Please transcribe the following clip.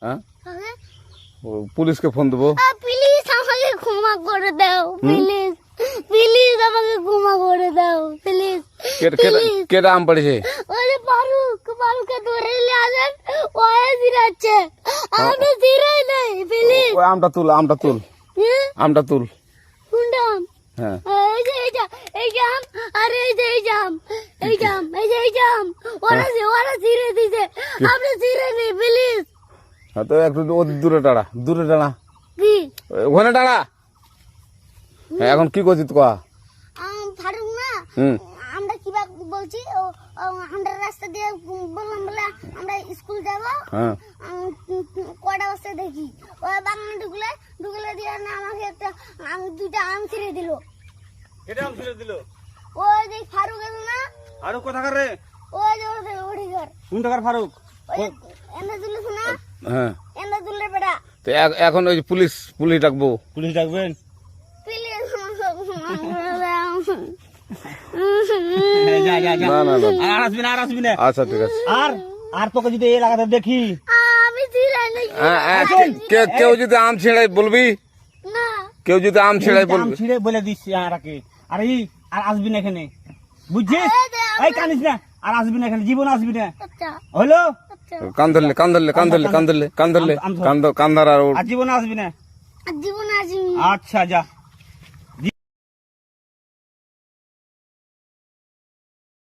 হ্যাঁ পুলিশকে ফোন দেবো। প্লিজ আমাকে ক্ষমা করে দাও, প্লিজ প্লিজ আমাকে ক্ষমা করে দাও প্লিজ। কেটা আম পড়েছে? ওই যে ফারুককে ধরে নিয়ে আসেন, ও জিরাচ্ছে, আমি জিরাই নাই, প্লিজ। ওই আমটা তুল আমটা তুল। কোনটা আম? হ্যাঁ এই যে এই জাম, আরে এই যে এই জাম, এই জাম ওরা জিরে দিছে, আপনি জিরে নেই প্লিজ। হ্যাঁ তো একটু দূরে টাড়া কি ওখানে টাড়া। হ্যাঁ এখন কি করছিস কয়া? ফারুক না, আমরা কিবা বলছি, আমরা রাস্তা দিয়ে বললাম বলে আমরা স্কুল যাব, হ্যাঁ কয়টা বস্তা দেখি ওই বাগানে ঢুকলে দিয়ে না আমাকে দুইটা আম ছিঁড়ে দিল। কেটে আম ছিঁড়ে দিল? ওই যে ফারুক আছে না, ফারুক কোথাকার রে? ওই যে ওড়ি ঘর, কোন টাকার ফারুক? এনে তুলিস না, হ্যাঁ এনে তুললে বেটা। তো এখন ওই পুলিশ ডাকবো। পুলিশ ডাকবেন? যা আর আসবি না। আচ্ছা ঠিক আছে। আর তোকে যদি এই লাগাতে দেখি, আমি জিরাই নাই কেউ যদি আম ছিঁড়াই বলবি, না, কেউ যদি আম ছিঁড়াই আম বলবি। ছিঁড়ে বলে দিচ্ছি আর আসবি না এখানে, বুঝছিস? এই কানিস না, আর আসবি না এখানে, জীবন আসবি না, আচ্ছা হলো? আচ্ছা, কান ধরলে কান্দার আর আর জীবন আসবি না। জীবন আসবি। আচ্ছা যা।